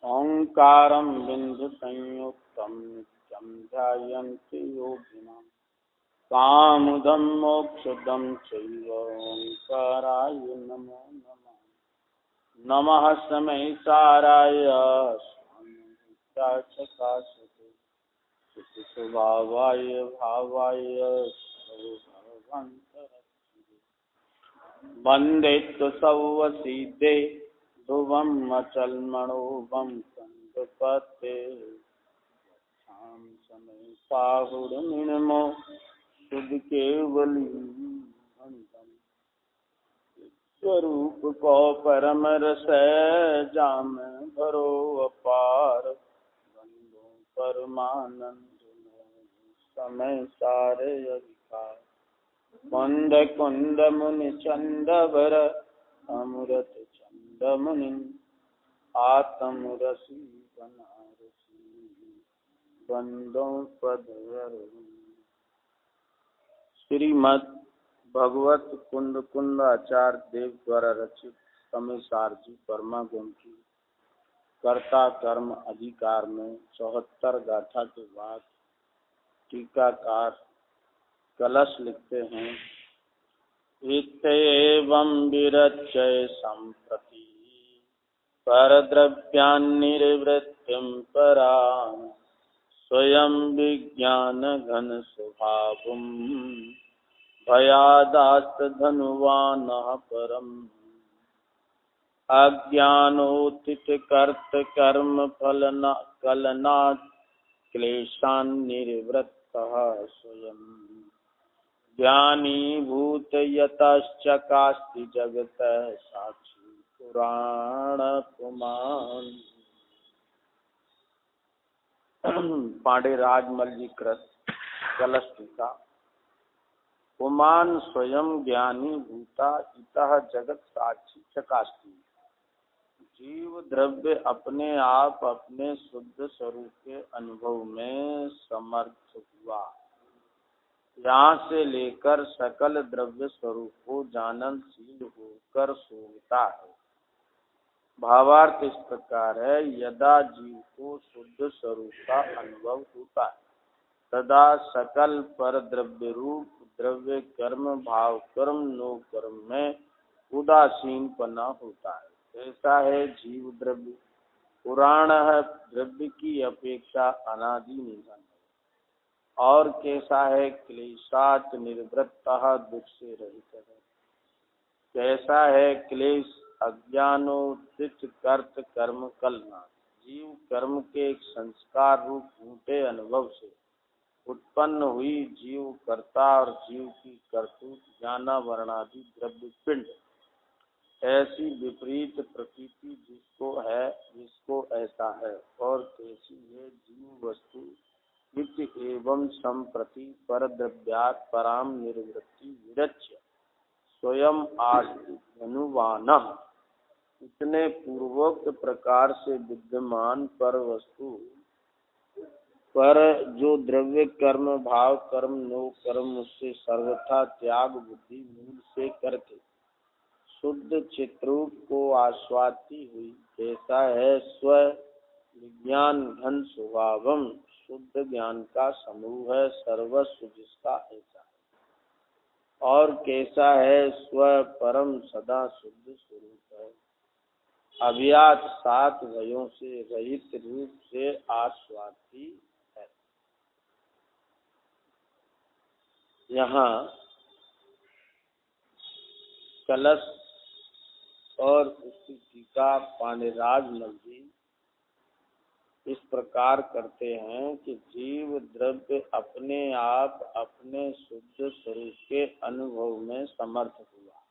ओंकारं बिंदुसंयुक्तं नित्यं ध्यायन्ति योगिनः कामदं मोक्षदं चैव ओंकाराय नमो नमः। नमः शमैसाराय स्वामित्वाचकाशते सुखस्वभावाय भावाय सर्वभवन्तरक्षिते वन्दे तु सौवसीते ध्रुवं अचलमणोभं कंदपते शाम समय साहुर्निर्मो शुद्ध केवली भंडन स्वरूप को परम रस जाम भरो अपार बंदो परमानंद समय सारे अधिकार कुंद कुंद मुनि चंद बर अमृत चंद मुनि आत्म रसी बनारसी बंदो पद। श्रीमद् भगवत कुंद कुंद आचार्य देव द्वारा रचित समय सारजी परमा गुण की कर्ता कर्म अधिकार में 74 गाथा के बाद टीकाकार कलश लिखते हैं। इत्येवं विरच्य संप्रति परद्रव्यान्निर्वृत्तिं परां स्वयं विज्ञान घन स्वभावं भयादास्तधनुवानः परम् अज्ञानोत्थित कर्त कर्म फलना कलनात् क्लेशान्निर्वृत्तः स्वयं ज्ञानी भूत यतश्चकास्ति जगत साक्षी पुराण पुमान। पांडे राजमल जी कृत कलश टीका। पुमान स्वयं ज्ञानी भूता इतः जगत साक्षी चकास्ति। जीव द्रव्य अपने आप अपने शुद्ध स्वरूप के अनुभव में समर्थ हुआ। यहाँ से लेकर सकल द्रव्य स्वरूप को जाननशील होकर सोचता है। भावार्थ इस प्रकार है, यदा जीव को शुद्ध स्वरूप का अनुभव होता है तदा सकल पर द्रव्य रूप द्रव्य कर्म भाव कर्म नो कर्म में उदासीन पना होता है। ऐसा है जीव द्रव्य पुराण है, द्रव्य की अपेक्षा अनादि निधन है। और कैसा है क्लेशात निवृत्तः दुख से रहित है। कैसा है क्लेश अज्ञानोत्थित कर्त कर्म कलना। जीव कर्म के एक संस्कार रूप झूठे अनुभव से उत्पन्न हुई जीव कर्ता और जीव की करतूत ज्ञाना वर्णादि द्रव्य पिंड ऐसी विपरीत प्रतीति जिसको ऐसा है। और कैसी है जीव वस्तु नित्य एवं संप्रति पर द्रव्यात् पराम निर्वृत्ति विरच्य स्वयं आस्ति धनुवानः। इतने पूर्वोक्त प्रकार से विद्यमान पर वस्तु पर जो द्रव्य कर्म भाव कर्म नो कर्म उससे सर्वथा त्याग बुद्धि मूल से करके शुद्ध चित्रूप को आस्वादती हुई। कैसा है स्व विज्ञान घन स्वभावम। शुद्ध ज्ञान का समूह है सर्वस्व जिसका ऐसा है। और कैसा है स्व परम सदा शुद्ध स्वरूप है। अव्यात 7 भयों से रहित रूप से आस्वादी है। यहाँ कलश और उसकी टीका पांडेराज जी इस प्रकार करते हैं कि जीव द्रव्य अपने आप अपने शुद्ध स्वरूप के अनुभव में समर्थ हुआ।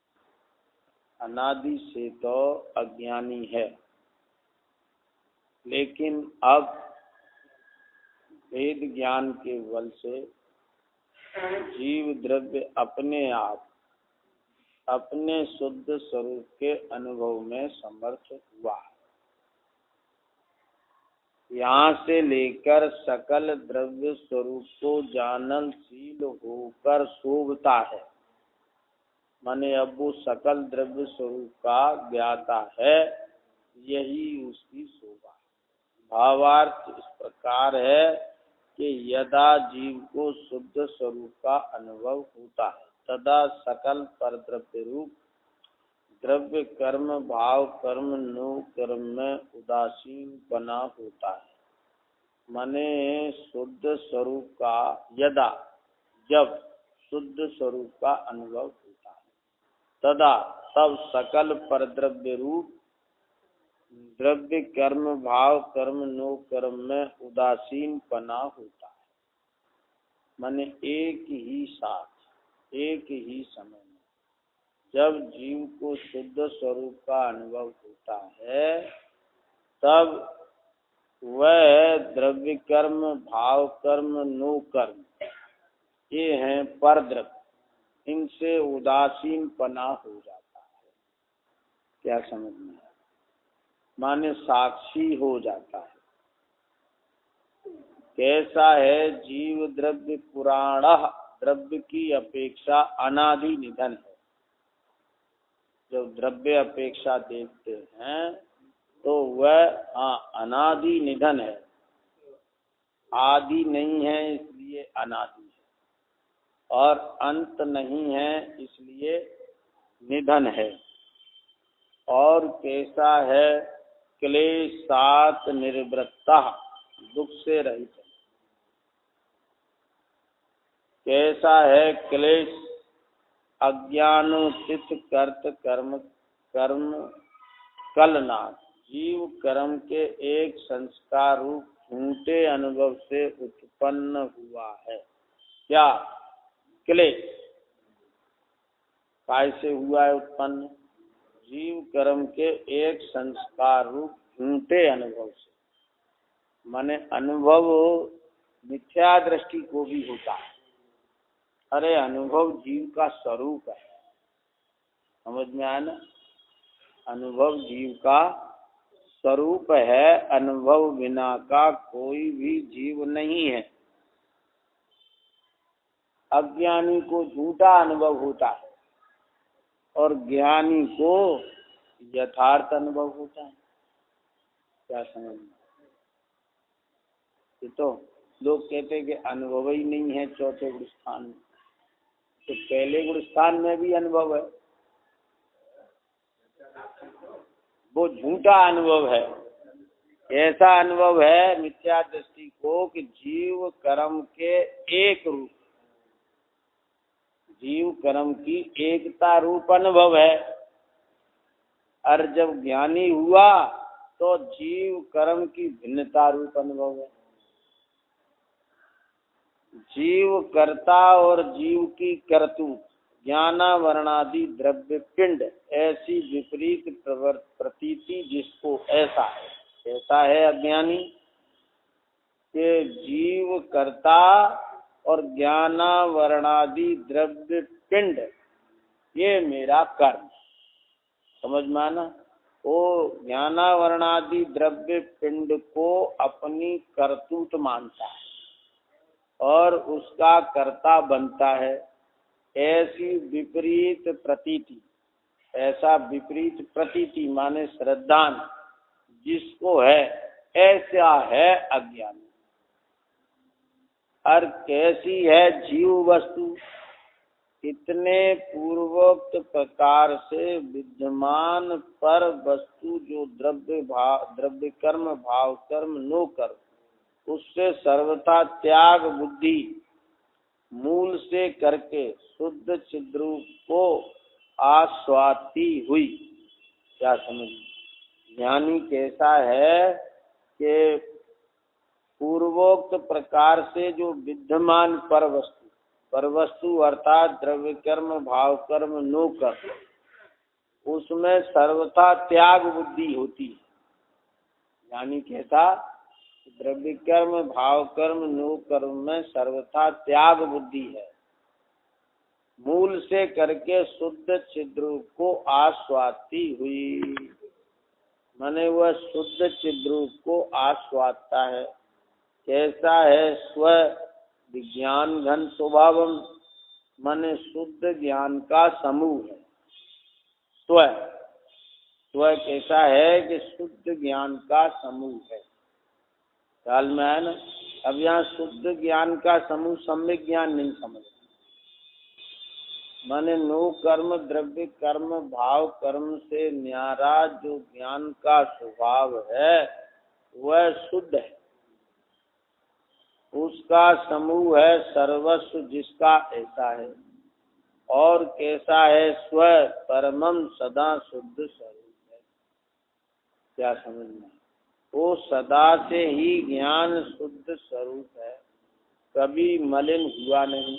अनादि से तो अज्ञानी है, लेकिन अब वेद ज्ञान के बल से जीव द्रव्य अपने आप अपने शुद्ध स्वरूप के अनुभव में समर्थ हुआ। यहाँ से लेकर सकल द्रव्य स्वरूप को जाननशील होकर शोभता है। माने अब वो सकल द्रव्य स्वरूप का ज्ञाता है, यही उसकी शोभा है। भावार्थ इस प्रकार है कि यदा जीव को शुद्ध स्वरूप का अनुभव होता है तदा सकल परद्रव्य रूप द्रव्य कर्म भाव कर्म नो कर्म में उदासीन बना होता है। माने शुद्ध स्वरूप का यदा जब शुद्ध स्वरूप का अनुभव होता है तदा तब सकल परद्रव्य रूप द्रव्य कर्म भाव कर्म नो कर्म में उदासीन पना होता है। माने एक ही साथ एक ही समय में जब जीव को शुद्ध स्वरूप का अनुभव होता है तब वह द्रव्य कर्म भाव कर्म नो कर्म ये हैं पर द्रव्य, इनसे उदासीन पना हो जाता है। क्या समझ में? माने साक्षी हो जाता है। कैसा है? जीव द्रव्य पुराण द्रव्य की अपेक्षा अनादि निधन है। जब द्रव्य अपेक्षा देखते हैं तो वह अनादि निधन है, आदि नहीं है इसलिए अनादि है और अंत नहीं है इसलिए निधन है। और कैसा है? क्लेशात निर्वृत्ता दुख से रहित है। कैसा है? क्लेश अज्ञानोचित कर्त कर्म कर्म कलनाथ जीव कर्म के एक संस्कार रूप झूठे अनुभव से उत्पन्न हुआ है। क्या? क्लेश कैसे हुआ है उत्पन्न? जीव कर्म के एक संस्कार रूप झूठे अनुभव से। माने अनुभव मिथ्या दृष्टि को भी होता है। अरे अनुभव जीव का स्वरूप है, समझ में आया ना? अनुभव जीव का स्वरूप है। अनुभव बिना का कोई भी जीव नहीं है। अज्ञानी को झूठा अनुभव होता है और ज्ञानी को यथार्थ अनुभव होता है। क्या समझ में? ये तो लोग कहते हैं कि अनुभव ही नहीं है चौथे गुण स्थान में, तो पहले गुण स्थान में भी अनुभव है। वो झूठा अनुभव है। ऐसा अनुभव है मिथ्या दृष्टि को कि जीव कर्म के एक रूप, जीव कर्म की एकता रूप अनुभव है। और जब ज्ञानी हुआ तो जीव कर्म की भिन्नता रूप अनुभव है। जीव कर्ता और जीव की कर्तुत ज्ञानावरणादि द्रव्य पिंड ऐसी विपरीत प्रतीति जिसको ऐसा है, ऐसा है अज्ञानी कि जीव कर्ता और ज्ञानावरणादि द्रव्य पिंड ये मेरा कर्म। समझ में आना? वो ज्ञानावरणादि द्रव्य पिंड को अपनी कर्तूत मानता है और उसका कर्ता बनता है। ऐसी विपरीत प्रतीति, ऐसा विपरीत प्रतीति माने श्रद्धान जिसको है, ऐसा है अज्ञानी। और कैसी है जीव वस्तु? इतने पूर्वोक्त प्रकार से विद्यमान पर वस्तु जो द्रव्य कर्म भाव कर्म नो कर्म उससे सर्वथा त्याग बुद्धि मूल से करके शुद्ध चिद्रूप को आस्वाती हुई। क्या समझ? ज्ञानी कैसा है कि पूर्वोक्त प्रकार से जो विद्यमान पर वस्तु अर्थात द्रव्य कर्म भाव कर्म नो कर्म उसमें सर्वथा त्याग बुद्धि होती है। यानी कैसा? द्रव्य कर्म भाव कर्म नो कर्म में सर्वथा त्याग बुद्धि है। मूल से करके शुद्ध चिद्रूप को आस्वादती हुई। माने वह शुद्ध चिद्रूप को आस्वादता है। कैसा है? स्व विज्ञान घन स्वभावम माने शुद्ध ज्ञान का समूह है। स्व कैसा है कि शुद्ध ज्ञान का समूह है। ख्याल में आया ना। अब यहाँ शुद्ध ज्ञान का समूह सम्यक ज्ञान नहीं समझ, माने नो कर्म द्रव्य कर्म भाव कर्म से न्यारा जो ज्ञान का स्वभाव है वह शुद्ध है। उसका समूह है सर्वस्व जिसका ऐसा है। और कैसा है? स्व परमम सदा शुद्ध स्वरूप है। क्या समझना? वो सदा से ही ज्ञान शुद्ध स्वरूप है, कभी मलिन हुआ नहीं।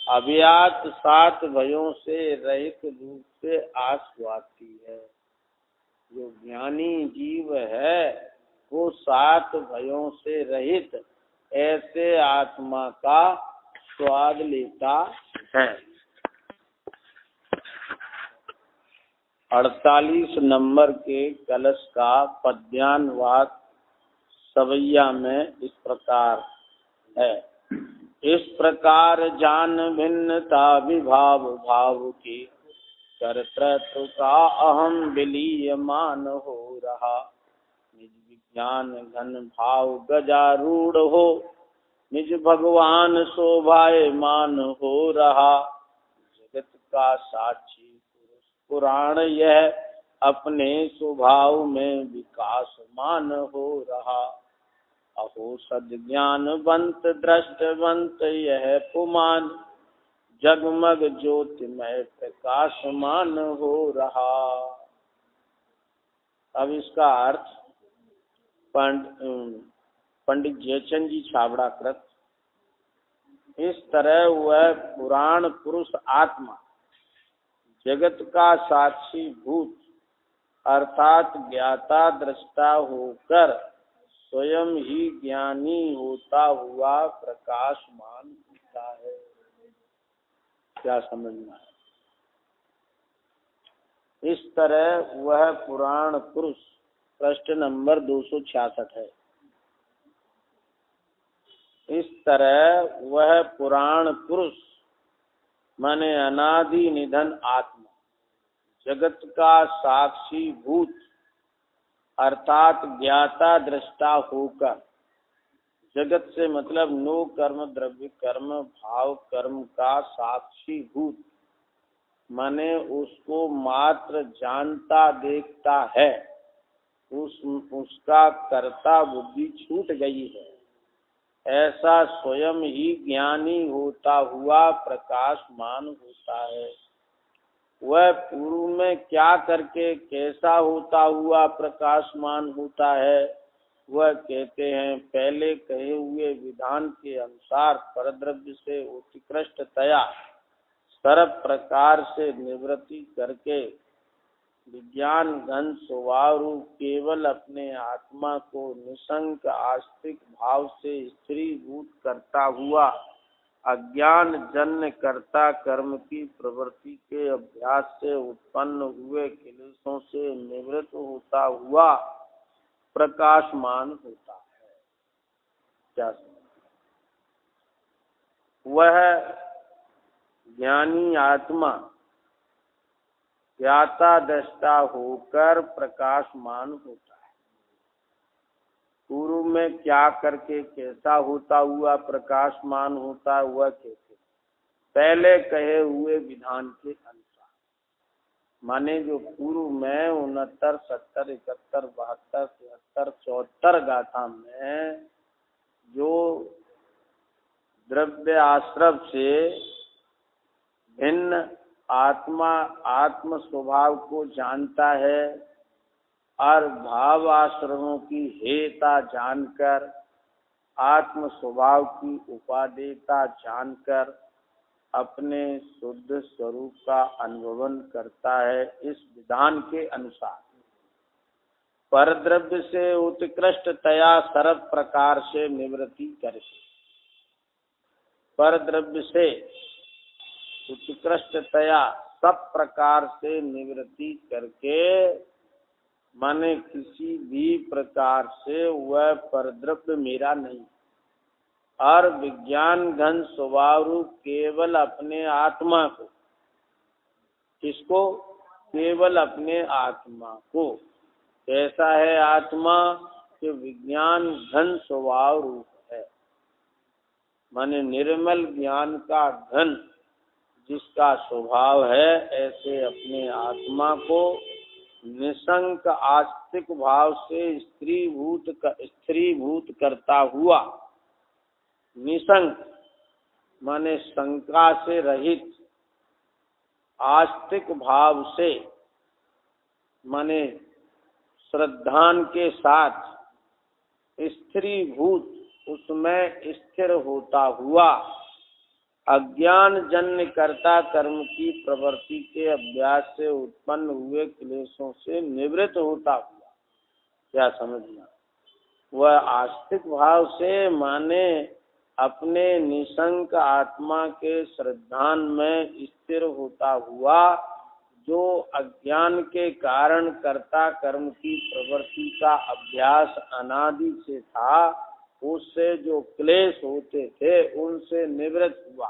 अव्यात सात भयों से रहित रूप से आस्वाती है। जो ज्ञानी जीव है वो सात भयों से रहित ऐसे आत्मा का स्वाद लेता है। 48 नंबर के कलश का पद्यानुवाद सवैया में इस प्रकार है। इस प्रकार जान भिन्नता विभाव भाव की कर्तृत्व का अहम विलीयमान हो रहा। निज विज्ञान घन भाव गजारूढ़ हो, निज भगवान शोभायमान हो रहा। जगत का साक्षी पुराण यह अपने स्वभाव में विकासमान हो रहा। अहो सद्ज्ञानवंत दृष्टवंत यह पुमान, जगमग ज्योतिमय प्रकाशमान हो रहा। अब इसका अर्थ पंडित जयचंद जी छाबड़ा कृत। इस तरह वह पुराण पुरुष आत्मा जगत का साक्षी भूत अर्थात ज्ञाता दृष्टा होकर स्वयं ही ज्ञानी होता हुआ प्रकाशमान होता है। क्या समझना है? इस तरह वह पुराण पुरुष, प्रश्न नंबर 266 है। इस तरह वह पुराण पुरुष माने अनादि निधन आत्मा जगत का साक्षी भूत अर्थात ज्ञाता दृष्टा होकर, जगत से मतलब नो कर्म द्रव्य कर्म भाव कर्म का साक्षी भूत माने उसको मात्र जानता देखता है, उसका कर्ता बुद्धि छूट गई है, ऐसा स्वयं ही ज्ञानी होता हुआ प्रकाशमान होता है। वह पूर्व में क्या करके कैसा होता हुआ प्रकाशमान होता है? वह कहते हैं पहले कहे हुए विधान के अनुसार परद्रव्य से उत्कृष्टतया सर्व प्रकार से निवृत्ति करके विज्ञान घन स्वभाव रूप केवल अपने आत्मा को निसंक आस्तिक भाव से स्त्रीभूत करता हुआ अज्ञान जन्य कर्ता कर्म की प्रवृत्ति के अभ्यास से उत्पन्न हुए क्लेशों से निवृत्त होता हुआ प्रकाशमान होता है। क्या वह ज्ञानी आत्मा ज्ञाता दृष्टा होकर प्रकाशमान होता है। पूर्व में क्या करके कैसा होता हुआ प्रकाशमान होता है? वह कहते पहले कहे हुए विधान के अनुसार, माने जो पूर्व में 69, 70, 71, 72, 73, 74 गाथा में जो द्रव्य आश्रव से भिन्न आत्मा आत्म स्वभाव को जानता है और भाव आश्रमों की हेता जानकर आत्म स्वभाव की उपादेयता जानकर अपने शुद्ध स्वरूप का अनुभवन करता है। इस विधान के अनुसार परद्रव्य से उत्कृष्टतया सर्व प्रकार से निवृत्ति करके, परद्रव्य से उत्कृष्टतया सब प्रकार से निवृत्ति करके माने किसी भी प्रकार से वह परद्रव्य मेरा नहीं और विज्ञान घन स्वभाव रूप केवल अपने आत्मा को, किसको? केवल अपने आत्मा को। कैसा है आत्मा? कि विज्ञान घन स्वभाव रूप है, माने निर्मल ज्ञान का घन जिसका स्वभाव है, ऐसे अपने आत्मा को निसंक आस्तिक भाव से स्त्रीभूत करता हुआ, निसंक माने शंका से रहित, आस्तिक भाव से माने श्रद्धान के साथ, स्त्रीभूत उसमें स्थिर होता हुआ, अज्ञान जन्य कर्ता कर्म की प्रवृत्ति के अभ्यास से उत्पन्न हुए क्लेशों से निवृत्त होता हुआ। क्या समझना? वह आस्तिक भाव से माने अपने निसंक आत्मा के श्रद्धान में स्थिर होता हुआ, जो अज्ञान के कारण कर्ता कर्म की प्रवृत्ति का अभ्यास अनादि से था, उससे जो क्लेश होते थे उनसे निवृत्त हुआ,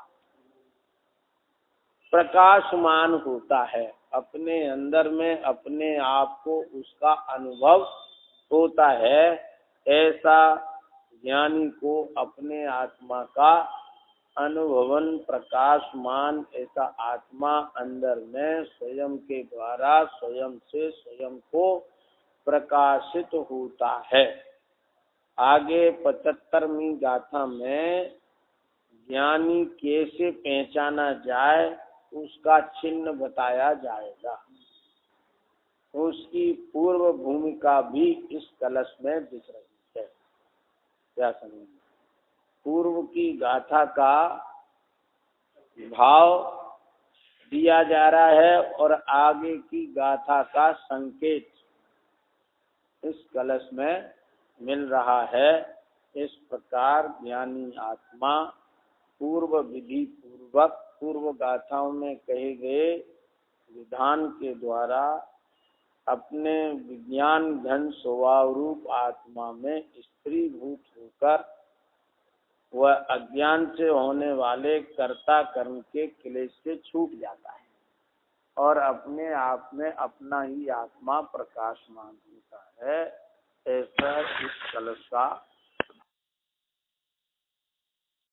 प्रकाशमान होता है। अपने अंदर में अपने आप को उसका अनुभव होता है। ऐसा ज्ञानी को अपने आत्मा का अनुभवन प्रकाशमान ऐसा आत्मा अंदर में स्वयं के द्वारा स्वयं से स्वयं को प्रकाशित होता है। आगे 75वीं गाथा में ज्ञानी कैसे पहचाना जाए उसका चिन्ह बताया जाएगा। उसकी पूर्व भूमिका भी इस कलश में दिख रही है। क्या समझ? पूर्व की गाथा का भाव दिया जा रहा है और आगे की गाथा का संकेत इस कलश में मिल रहा है। इस प्रकार ज्ञानी आत्मा पूर्व विधि पूर्वक पूर्व गाथाओं में कहे गए विधान के द्वारा अपने विज्ञान घन स्वभाव रूप आत्मा में स्त्रीभूत होकर वह अज्ञान से होने वाले कर्ता कर्म के क्लेश से छूट जाता है और अपने आप में अपना ही आत्मा प्रकाशमान होता है। ऐसा इस कलश का